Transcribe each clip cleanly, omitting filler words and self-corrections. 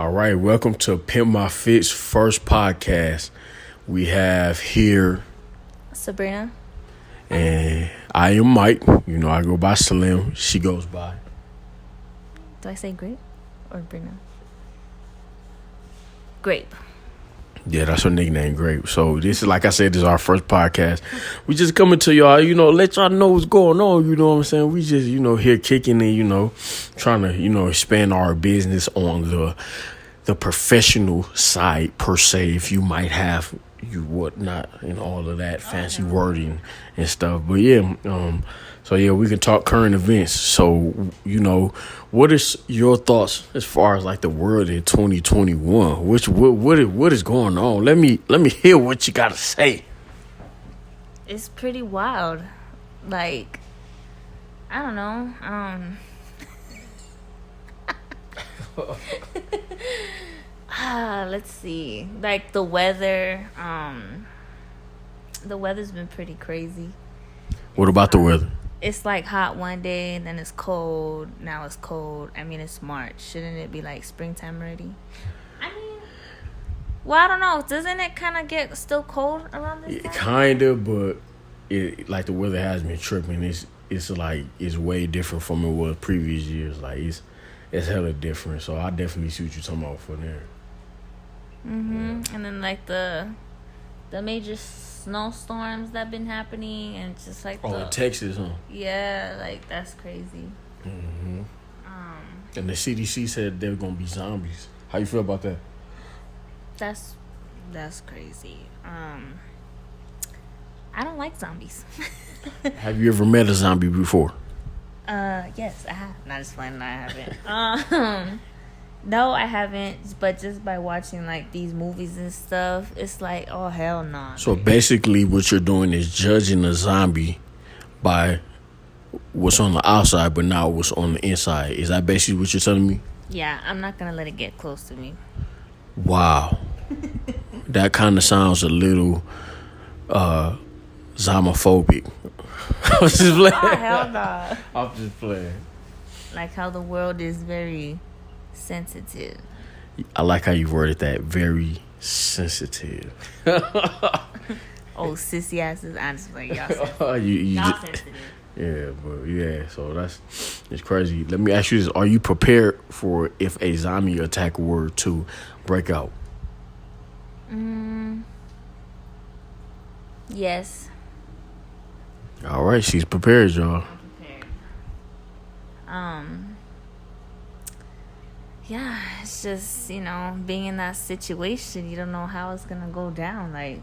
All right, welcome to PMP Fit's first podcast. We have here Sabrina. and I am Mike. You know, I go by Slim. She goes by. Do I say grape or Brina? Grape. Yeah, that's her nickname, Grape. So this is, like I said, this is our first podcast. We just coming to y'all, let y'all know what's going on, you know what I'm saying? We just, here kicking and, trying to, expand our business on the professional side, per se, if you might have whatnot and all of that fancy wording and stuff. But yeah, we can talk current events. So, what is your thoughts as far as like the world in 2021? What is going on? Let me hear what you gotta say. It's pretty wild. Like, I don't know. Let's see. Like the weather. The weather's been pretty crazy. What about the weather? It's like hot one day, and then it's cold. Now it's cold. I mean, it's March. Shouldn't it be like springtime already? I don't know. Doesn't it kind of get still cold around this time? Kind of, but it like the weather has been tripping. It's like it's way different from it was previous years. Like it's hella different. So I definitely see what you're talking about for there. Yeah. And then like the major snowstorms that been happening, and just like in Texas, huh? Yeah, like that's crazy. And the CDC said there were gonna be zombies. How you feel about that? That's crazy. I don't like zombies. Have you ever met a zombie before? Yes, I have. Not just playing. I haven't. No, I haven't. But just by watching like these movies and stuff, it's like, oh hell no. Nah. So basically, what you're doing is judging a zombie by what's on the outside, but not what's on the inside. Is that basically what you're telling me? Yeah, I'm not gonna let it get close to me. Wow, that kind of sounds a little xenophobic. I'm just playing. Oh hell no. I'm just playing. Like how the world is very sensitive. I like how you worded that. Very sensitive. Oh, sissy asses. I'm just like, y'all sensitive. Y'all sensitive. Yeah, but yeah, so it's crazy. Let me ask you this. Are you prepared for if a zombie attack were to break out? Yes. All right, she's prepared, y'all. I'm prepared. Yeah, it's just, being in that situation, you don't know how it's gonna go down. Like,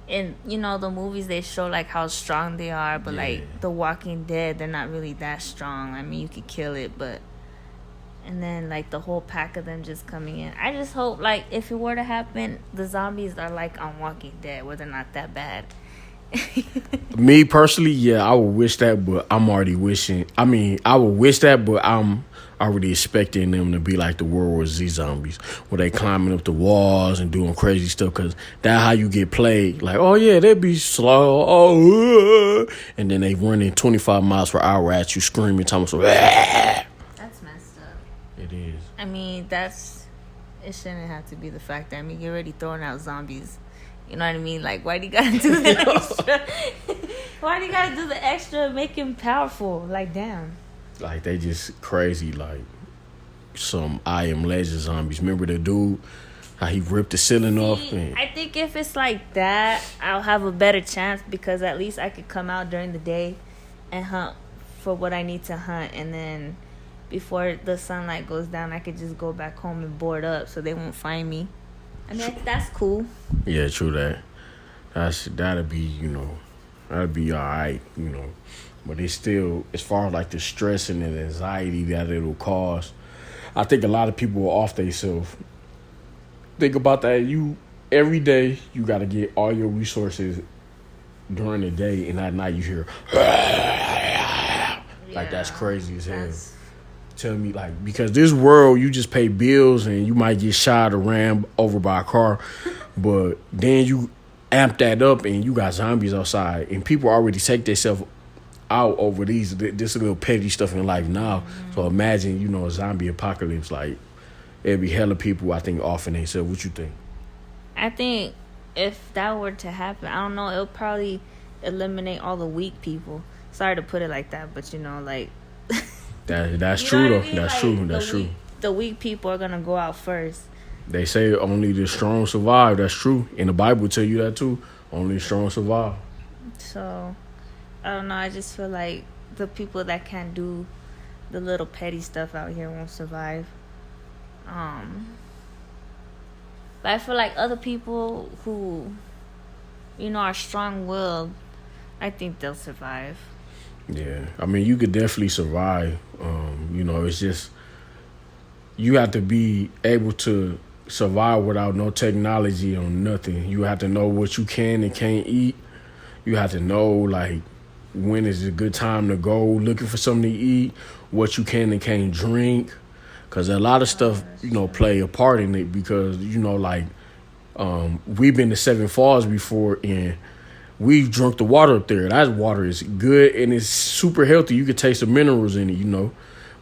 in the movies they show like how strong they are, but like The Walking Dead, they're not really that strong. I mean, you could kill it, but and then like the whole pack of them just coming in. I just hope like if it were to happen, the zombies are like on Walking Dead, where they're not that bad. Me personally, yeah, I would wish that, but I'm already wishing. I mean, I would wish that, but I'm already expecting them to be like the World War Z zombies, where they climbing up the walls and doing crazy stuff, because that's how you get played. Like, oh yeah, they be slow, and then they running 25 miles per hour at you, screaming, talking so. That's messed up. It is. I mean, it shouldn't have to be the fact that you're already throwing out zombies. You know what I mean? Like, why do you gotta do the extra? Why do you gotta do the extra? Make him powerful. Like, damn. Like, they just crazy. Like, some I Am Legend zombies. Remember the dude? How he ripped the ceiling off? I think if it's like that, I'll have a better chance, because at least I could come out during the day and hunt for what I need to hunt. And then before the sunlight goes down, I could just go back home and board up so they won't find me. I mean, that's cool. Yeah, true that. That'll be, that'll be all right, But it's still, as far as like the stress and the anxiety that it'll cause, I think a lot of people are off themselves. Think about that. Every day, you got to get all your resources during the day, and at night you hear, like, that's crazy as hell. Tell me, like, because this world, you just pay bills and you might get shot or ran over by a car, but then you amp that up and you got zombies outside, and people already take themselves out over this little petty stuff in life now. So imagine, a zombie apocalypse, like, it'd be hella people, I think, offing themselves. What you think? I think if that were to happen, I don't know, it'll probably eliminate all the weak people. Sorry to put it like that, but like that's you true know though. what I mean? That's Like, true. That's true. The weak people are gonna go out first. They say only the strong survive. That's true. And the Bible tell you that too. Only the strong survive. So I don't know. I just feel like the people that can't do the little petty stuff out here won't survive. But I feel like other people who, are strong-willed, I think they'll survive. Yeah, I mean, you could definitely survive. It's just you have to be able to survive without no technology or nothing. You have to know what you can and can't eat. You have to know like when is a good time to go looking for something to eat, what you can and can't drink. Because a lot of stuff, play a part in it because, we've been to Seven Falls before and we've drunk the water up there. That water is good and it's super healthy. You could taste the minerals in it,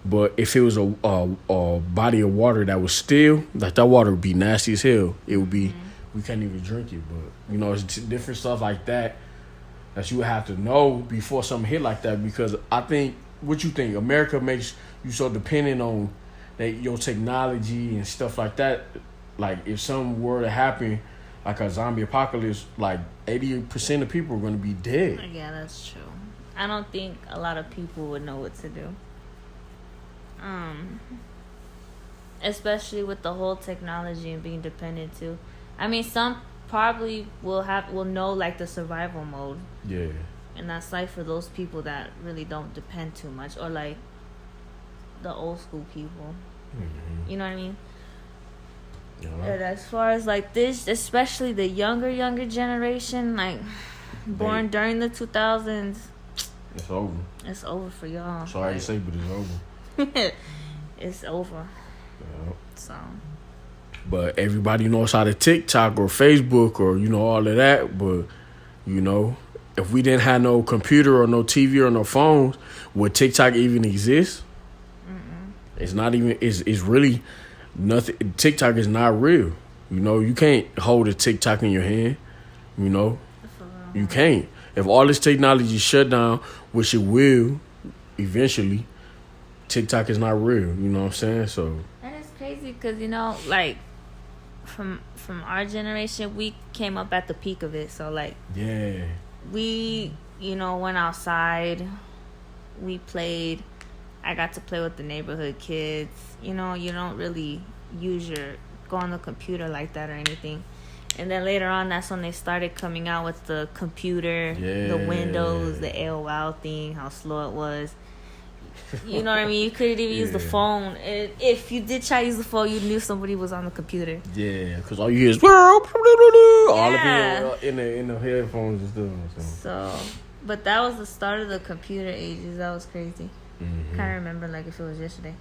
But if it was a body of water that was still, like that water would be nasty as hell. It would be, we can't even drink it. But, it's different stuff like that you would have to know before something hit like that. Because I think, what you think, America makes you so dependent on your technology and stuff like that. Like if something were to happen, like a zombie apocalypse, like 80% of people are going to be dead. Yeah, that's true. I don't think a lot of people would know what to do. Especially with the whole technology and being dependent too. I mean, some probably will know like the survival mode. Yeah. And that's like for those people that really don't depend too much, or like the old school people. Mm-hmm. You know what I mean? Yeah. And as far as like this, especially the younger generation, like born during the 2000s, it's over. It's over for y'all. Sorry to say, but it's over. It's over. Yeah. So. But everybody knows how to TikTok or Facebook or all of that. But if we didn't have no computer or no TV or no phones, would TikTok even exist? It's not even. It's really nothing. TikTok is not real. You can't hold a TikTok in your hand. You can't. If all this technology shut down, which it will eventually, TikTok is not real. You know what I'm saying? So. And it's crazy because like from our generation, we came up at the peak of it. So like. Yeah. We went outside. We played. I got to play with the neighborhood kids. You don't really go on the computer like that or anything. And then later on, that's when they started coming out with the computer, the Windows, the AOL thing, how slow it was. You know what I mean? You couldn't even use the phone. If you did try to use the phone, you knew somebody was on the computer. Yeah, because all you hear is all the people in the headphones and stuff. So, but that was the start of the computer ages. That was crazy. Mm-hmm. Can't remember like if it was yesterday.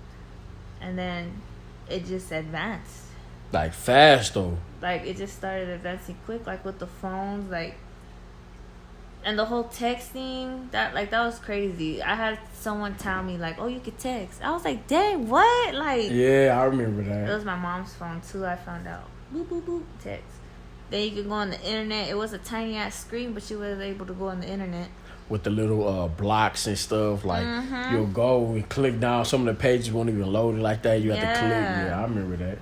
And then it just advanced. Like fast though. Like it just started advancing quick, like with the phones, like, and the whole texting. That was crazy. I had someone tell me like, "Oh, you could text." I was like, "Dang, what?" Like, yeah, I remember that. It was my mom's phone too. I found out. Boop boop boop. Text. Then you could go on the internet. It was a tiny ass screen, but you was able to go on the internet. With the little blocks and stuff, like you'll go and click down. Some of the pages won't even load it like that. You have to click. Yeah, I remember that.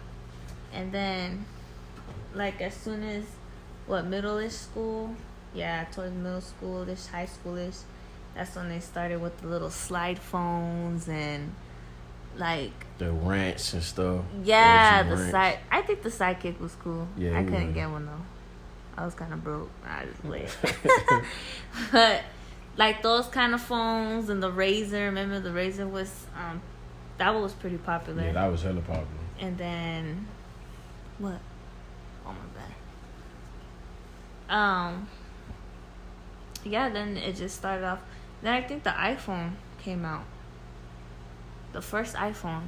And then, like as soon as middle-ish school, towards middle school-ish, high school-ish, that's when they started with the little slide phones and like the rants and stuff. Yeah, I think the Sidekick was cool. Yeah, I couldn't get one though. I was kind of broke. I just played. But like those kind of phones and the Razor. Remember the Razor was that was pretty popular. Yeah, that was hella popular. And then what? Oh my bad. Yeah, then it just started off. Then I think the iPhone came out. The first iPhone.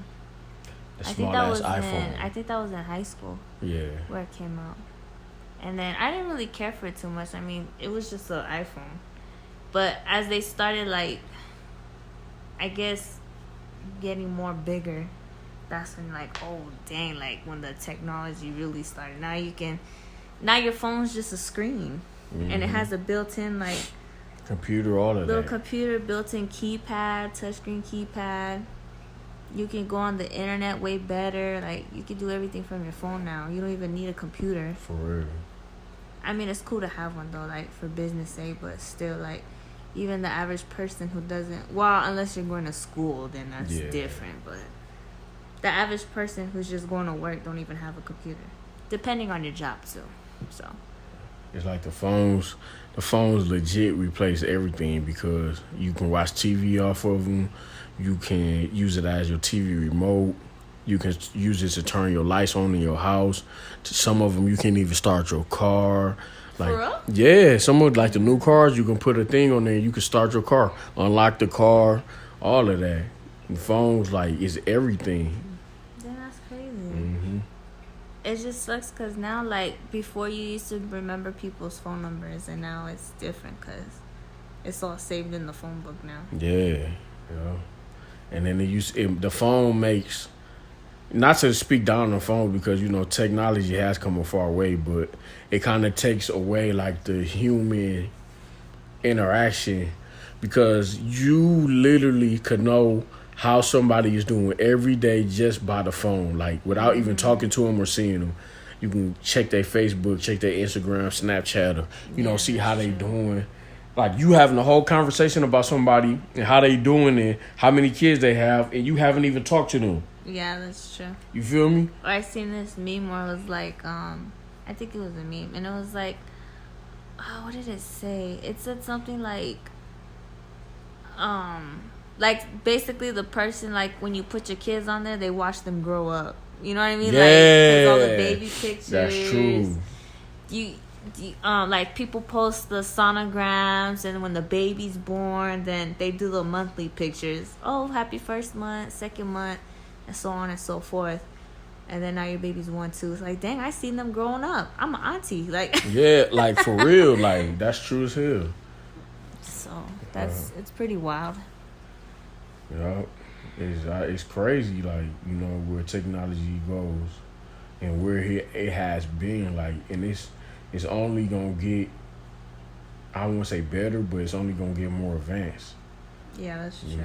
The small ass iPhone. I think that was in high school. Yeah. Where it came out. And then I didn't really care for it too much. I mean, it was just an iPhone. But as they started, like, I guess, getting more bigger, that's when like, oh dang, like when the technology really started. Now your phone's just a screen, and it has a built-in like computer, all of little that. computer, built-in keypad, touchscreen keypad. You can go on the internet way better. Like you can do everything from your phone now. You don't even need a computer. For real. I mean, it's cool to have one though, like for business sake, but still, like even the average person who doesn't, well, unless you're going to school, then that's different. But the average person who's just going to work don't even have a computer, depending on your job too. So it's like the phones legit replace everything because you can watch TV off of them. You can use it as your TV remote. You can use it to turn your lights on in your house. Some of them you can't even start your car. Like, for real? Yeah, some of like the new cars, you can put a thing on there. You can start your car, unlock the car, all of that. And phones, like, is everything. Then that's crazy. Mm-hmm. It just sucks because now, like, before you used to remember people's phone numbers, and now it's different because it's all saved in the phone book now. Yeah. And then the phone makes, not to speak down on the phone because, technology has come a far way, but it kind of takes away, like, the human interaction because you literally could know how somebody is doing every day just by the phone, like, without even talking to them or seeing them. You can check their Facebook, check their Instagram, Snapchat, or, see how they doing. Like, you having a whole conversation about somebody and how they doing and how many kids they have, and you haven't even talked to them. Yeah, that's true. You feel me? I seen this meme where it was like, I think it was a meme, and it was like, what did it say? It said something like basically the person, like when you put your kids on there, they watch them grow up. You know what I mean? Yeah, like there's all the baby pictures. That's true. You like people post the sonograms, and when the baby's born, then they do the monthly pictures. Oh, happy first month, second month, and so on and so forth. And then now your baby's 1, 2. It's like, dang, I seen them growing up. I'm an auntie, like. Yeah, like for real, like that's true as hell. So it's pretty wild. Yeah, it's crazy, like where technology goes, and where it has been, like, and it's only gonna get, I won't say better, but it's only gonna get more advanced. Yeah, that's true.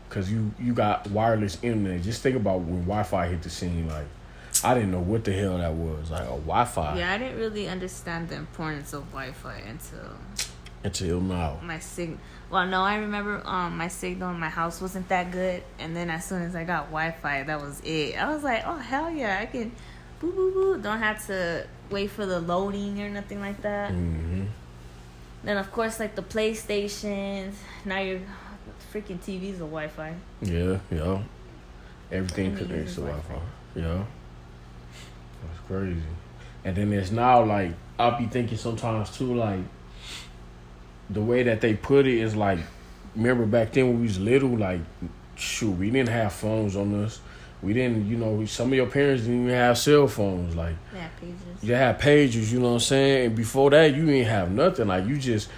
Because you got wireless internet. Just think about when Wi-Fi hit the scene. Like, I didn't know what the hell that was. Like, a Wi-Fi. Yeah, I didn't really understand the importance of Wi-Fi until now. My signal. Well, no, I remember my signal in my house wasn't that good, and then as soon as I got Wi-Fi, that was it. I was like, oh hell yeah, I can, boo boo boo. Don't have to wait for the loading or nothing like that. Mm-hmm. Then of course, like the PlayStations. Now your freaking TVs are Wi-Fi. Yeah. Everything connects to Wi-Fi. Yeah. That's crazy. And then it's now, like, I'll be thinking sometimes too, like, the way that they put it is like, remember back then when we was little, like, shoot, we didn't have phones on us. We didn't, some of your parents didn't even have cell phones. Like, they had pagers. You had pagers, you know what I'm saying? And before that, you didn't have nothing. Like, you just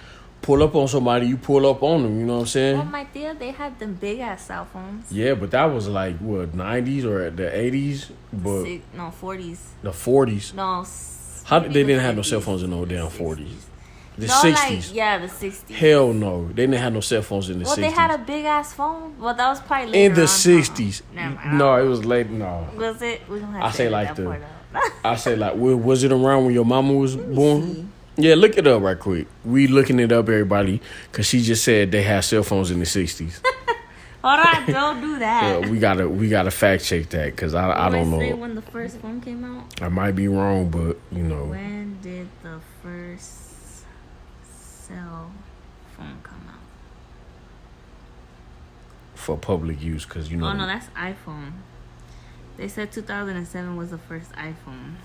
pull up on somebody, you pull up on them, you know what I'm saying? Well, my dear, they had them big-ass cell phones. Yeah, but that was like, what, 90s or the 80s? But 40s. The 40s? No. They didn't have no cell phones in no damn 40s. The 60s. Like, the 60s. Hell no. They didn't have no cell phones in the 60s. Well, they had a big-ass phone? Well, that was probably later in the on, 60s. No, it was late. No. Was it? We don't have I to say edit like that part out. I say like, was it around when your mama was born? Yeah, look it up right quick. We looking it up, everybody, because she just said they had cell phones in the 60s. Hold on, don't do that. Yeah, we gotta fact check that because I don't know. Say when the first phone came out. I might be wrong, but When did the first cell phone come out? For public use, because Oh no, that's iPhone. They said 2007 was the first iPhone.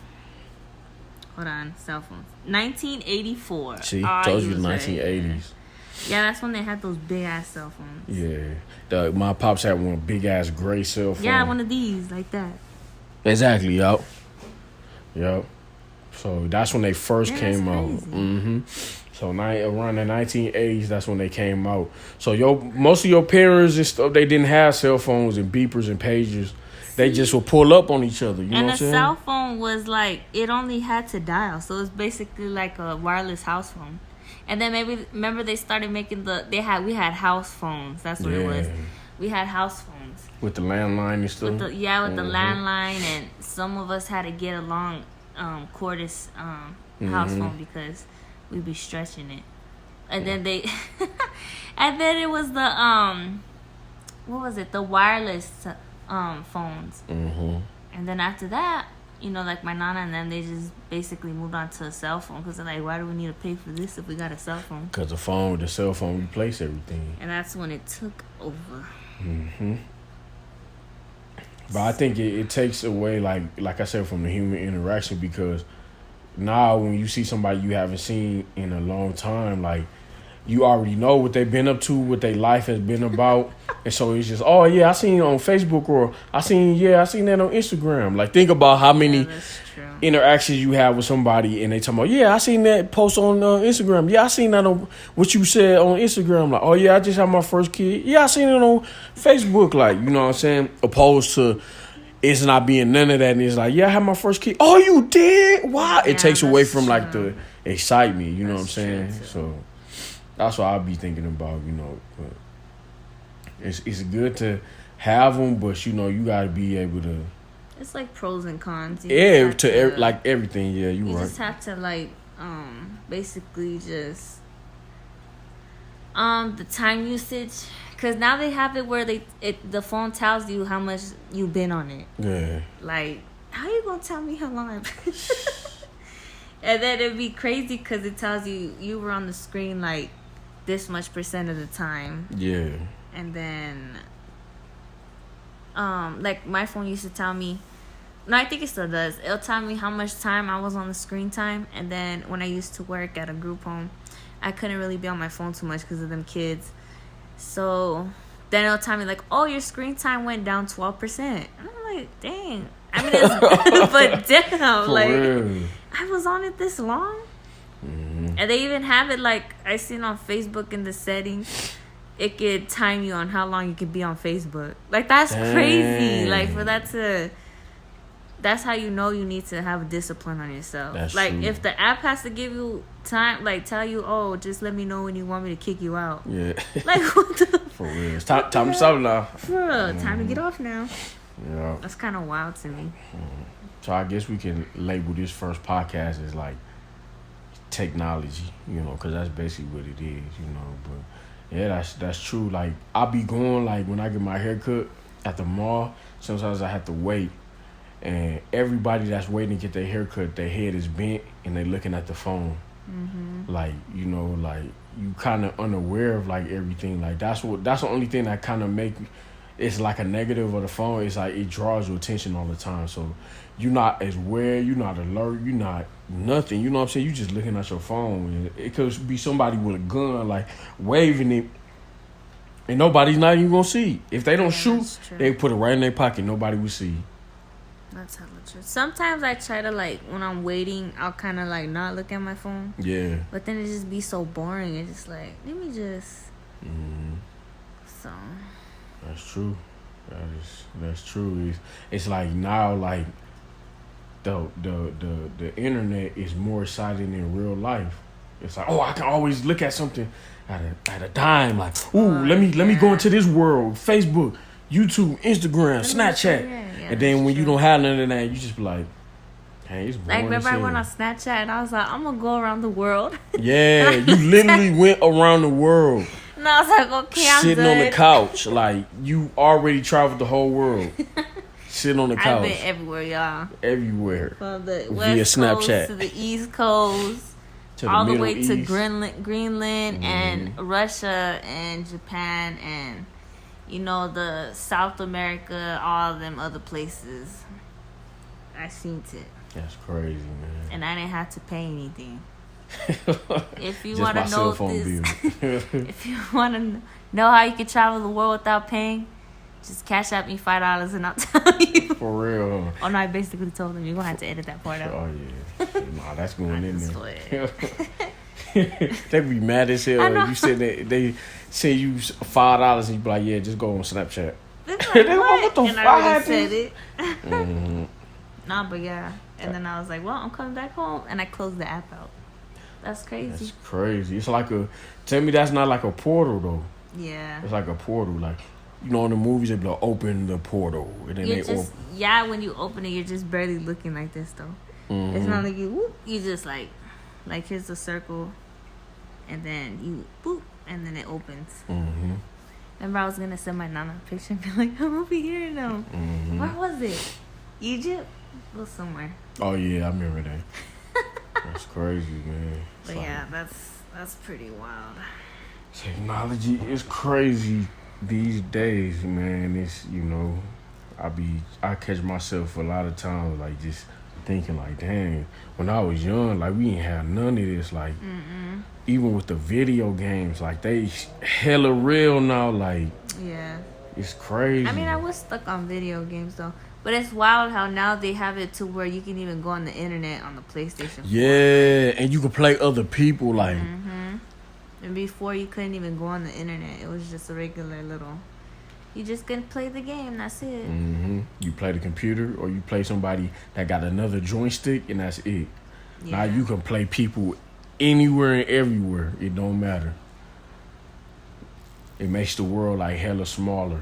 Hold on, cell phones. 1984. See, told you 1980s. Yeah, that's when they had those big ass cell phones. Yeah, my pops had one big ass gray cell phone. Yeah, one of these like that. Exactly, yup. So that's when they first came out. Mm-hmm. So around the 1980s, that's when they came out. So most of your parents and stuff, they didn't have cell phones and beepers and pagers they just will pull up on each other. You know and what I'm saying? And a cell phone was like, it only had to dial. So it's basically like a wireless house phone. And then maybe, remember they started making we had house phones. That's what it was. We had house phones. With the landline and stuff? With the landline. And some of us had to get a long cordless house phone because we'd be stretching it. And then and then it was the, what was it? The wireless phones. Mm-hmm. And then after that, you know, like my nana and them, they just basically moved on to a cell phone because they're like, why do we need to pay for this if we got a cell phone? Because the cell phone replaced everything. And that's when it took over. Mm-hmm. But I think it takes away, like I said, from the human interaction, because now when you see somebody you haven't seen in a long time, like, you already know what they've been up to, what their life has been about. And so it's just, oh, yeah, I seen it on Facebook, or I seen that on Instagram. Like, think about how many interactions you have with somebody and they talk about, yeah, I seen that post on Instagram. Yeah, I seen that on what you said on Instagram. Like, oh, yeah, I just had my first kid. Yeah, I seen it on Facebook. Like, you know what I'm saying? Opposed to it's not being none of that. And it's like, yeah, I had my first kid. Oh, you did? Wow. Yeah, it takes away from, true. like, the excitement. You know That's what I'm saying? So that's what I'll be thinking about, you know. But it's good to have them, but, you know, you got to be able to. It's like pros and cons. Like everything, yeah, you right. You just have to, like, basically just, the time usage. Because now they have it where the phone tells you how much you've been on it. Yeah. Like, how you going to tell me how long I've been? And then it'd be crazy because it tells you were on the screen, like, this much % of the time. Yeah. And then, like, my phone used to tell me, no, I think it still does. It'll tell me how much time I was on the screen time. And then when I used to work at a group home, I couldn't really be on my phone too much because of them kids. So then it'll tell me, like, oh, your screen time went down 12%. And I'm like, dang. I mean, it's good, but damn, like, real. I was on it this long. Mm-hmm. And they even have it, like, I seen on Facebook in the settings, it could time you on how long you could be on Facebook. Like, that's crazy. Like, for that to, that's how you know you need to have a discipline on yourself. That's like, true. If the app has to give you time, like, tell you, oh, just let me know when you want me to kick you out. Yeah. Like, what the? For real. It's time to stop now. For real. Time to get off now. Yeah. That's kind of wild to me. So I guess we can label this first podcast as, like, technology, you know, because that's basically what it is, you know. But yeah, that's true. Like, I be going, like, when I get my hair cut at the mall, sometimes I have to wait, and everybody that's waiting to get their hair cut, their head is bent and they looking at the phone. Mm-hmm. Like, you know, like, you kind of unaware of, like, everything. Like, that's the only thing that kind of make it's like a negative of the phone. It's like it draws your attention all the time. So you're not as aware, you're not alert, you're not nothing. You know what I'm saying? You just looking at your phone. And it could be somebody with a gun, like, waving it, and nobody's not even gonna see. If they don't shoot, they put it right in their pocket. Nobody will see. That's hella true. Sometimes I try to, like, when I'm waiting, I'll kind of, like, not look at my phone. Yeah. But then it just be so boring. It's just like, let me just. Mm-hmm. So. That's true. That's true. It's like now, like, the internet is more exciting than real life. It's like, oh, I can always look at something at a dime. Like, ooh, let me go into this world. Facebook, YouTube, Instagram, Snapchat. And then when you don't have none of that, you just be like, hey, it's boring. Like, remember I went on Snapchat and I was like, I'm gonna go around the world. Yeah, you literally went around the world. And I was like, okay, I'm sitting on the couch, like, you already traveled the whole world. Sitting on the couch. I've been everywhere, y'all. Everywhere. From the West Coast to the East Coast, to all the way to Greenland and Russia and Japan and, you know, the South America, all of them other places. I seen it. That's crazy, man. And I didn't have to pay anything. If you want to know if you want to know how you can travel the world without paying, just cash out me $5 and I'll tell you. For real. Oh no, I basically told them you're gonna have to edit that part out. Oh yeah. Nah, that's going in there. They be mad as hell. You said they say you $5 and you be like, yeah, just go on Snapchat. They like, what the and fuck I already happened? said it. Mm-hmm. Nah, but yeah. And then I was like, well, I'm coming back home. And I closed the app out. That's crazy. That's crazy. It's like tell me that's not like a portal, though. Yeah. It's like a portal. Like, you know, in the movies, they be like, open the portal. And then when you open it, you're just barely looking like this, though. Mm-hmm. It's not like you just like here's the circle. And then you, boop, and then it opens. Mm-hmm. Remember, I was going to send my Nana a picture and be like, I'm over here now. Mm-hmm. Where was it? Egypt? It was somewhere. Oh, yeah, I remember that. That's crazy, man. But yeah, that's pretty wild. Technology is crazy these days, man. It's, you know, I catch myself a lot of times, like, just thinking, like, dang, when I was young, like, we didn't have none of this, like, even with the video games, like, they hella real now, like, yeah, it's crazy. I mean, I was stuck on video games, though. But it's wild how now they have it to where you can even go on the internet on the PlayStation 4. Yeah, and you can play other people, like. Mm-hmm. And before, you couldn't even go on the internet. It was just a regular little... You just couldn't play the game, that's it. Mm-hmm. You play the computer, or you play somebody that got another joystick, and that's it. Yeah. Now you can play people anywhere and everywhere. It don't matter. It makes the world, like, hella smaller.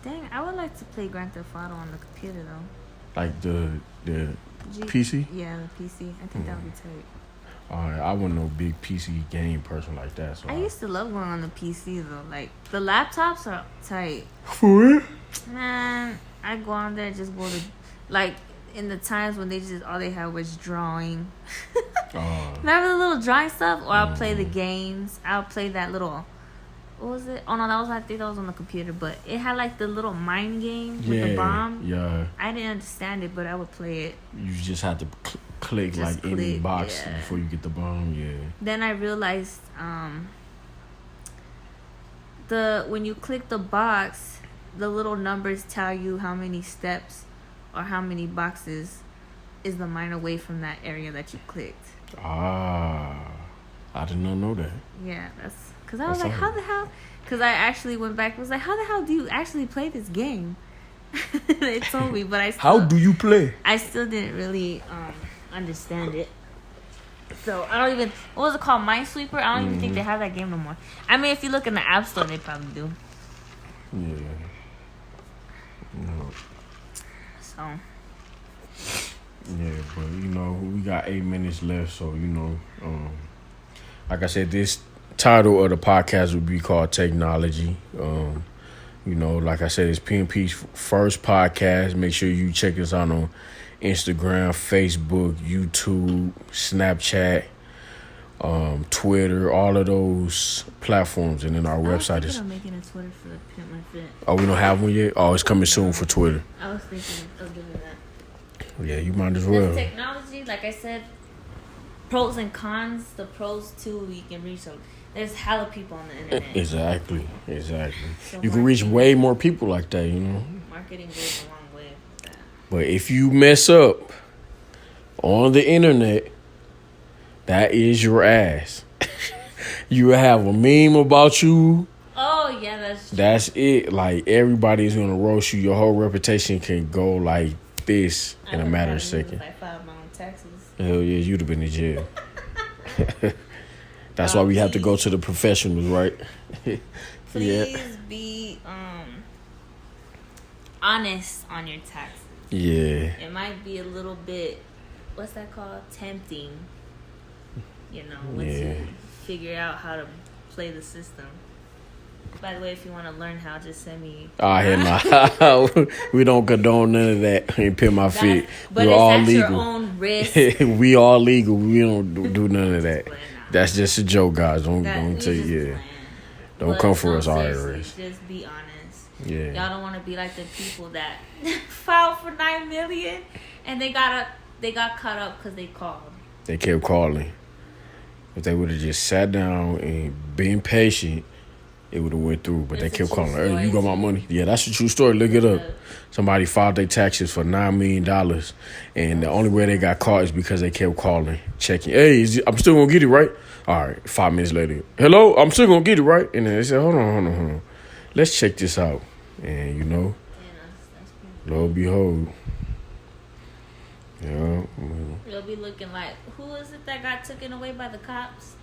Dang, I would like to play Grand Theft Auto on the computer, though. Like the PC? Yeah, the PC. I think that would be tight. I wasn't no big PC game person like that. So I used to love going on the PC, though. Like, the laptops are tight. For real? Man, I go on there and just go to... Like, in the times when all they had was drawing. Remember the little drawing stuff? Or I'll play the games. I'll play that little... What was it? Oh, no, I think that was on the computer. But it had, like, the little mine game with the bomb. Yeah. I didn't understand it, but I would play it. You just had to click, like, any box before you get the bomb, yeah. Then I realized when you click the box, the little numbers tell you how many steps or how many boxes is the mine away from that area that you clicked. I did not know that. Yeah, because I was like, how the hell? Because I actually went back and was like, how the hell do you actually play this game? They told me, but how do you play? I still didn't really understand it. So I don't even... What was it called? Minesweeper? I don't even think they have that game no more. I mean, if you look in the App Store, they probably do. Yeah. No. So... Yeah, but, you know, we got 8 minutes left, so, you know, like I said, this title of the podcast would be called Technology. You know, like I said, it's PMP's first podcast. Make sure you check us out on Instagram, Facebook, YouTube, Snapchat, Twitter, all of those platforms. And then our website is... I'm making a Twitter for Pimp My Fit. Oh, we don't have one yet? Oh, it's coming soon for Twitter. I was thinking of doing that. Yeah, you might as well. Technology, like I said, pros and cons. The pros, too, you can reach them. There's hella people on the internet. Exactly. So you can reach way more people like that, you know. Marketing goes a long way with that. But if you mess up on the internet, that is your ass. You have a meme about you. Oh, yeah, that's true. That's it. Like, everybody's going to roast you. Your whole reputation can go like this in a matter of seconds. I filed my own taxes. Hell yeah, you'd have been in jail. That's why we have to go to the professionals, right? Please be honest on your taxes. Yeah. It might be a little bit, what's that called? Tempting. You know, once you figure out how to play the system. By the way, if you want to learn how, just send me. We don't condone none of that in Pimp My Fit. But it's at your own risk. We all legal. We don't do none of that. That's just a joke, guys. Don't take Don't come for us, IRS. Just be honest. Yeah. Y'all don't want to be like the people that filed for $9 million and they got caught up because they called. They kept calling. If they would have just sat down and been patient, it would have went through. But they kept calling. Hey, you got my money? Yeah, that's a true story. Look it up. Somebody filed their taxes for $9 million, and the only way they got caught is because they kept calling, checking. Hey, I'm still gonna get it, right? All right. 5 minutes later, hello, I'm still gonna get it, right? And then they said, hold on. Let's check this out. And, that's lo and behold. Yeah. You'll be looking like, who is it that got taken away by the cops?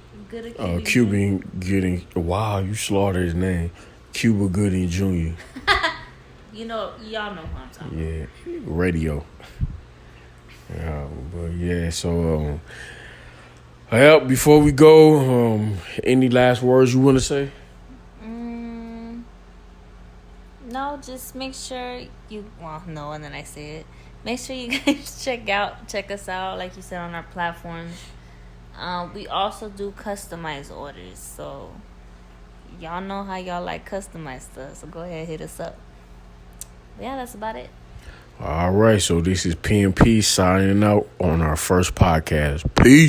Cuban Gooding. Wow, you slaughtered his name. Cuba Gooding Jr. Y'all know who I'm talking about. Yeah, radio. Yeah, but yeah, so before we go, any last words you want to say? No, just make sure and then I say it. Make sure you guys check us out, like you said, on our platforms. We also do customized orders, so y'all know how y'all like customized stuff, so go ahead, hit us up. But yeah, that's about it. All right, so this is PMP signing out on our first podcast. Peace.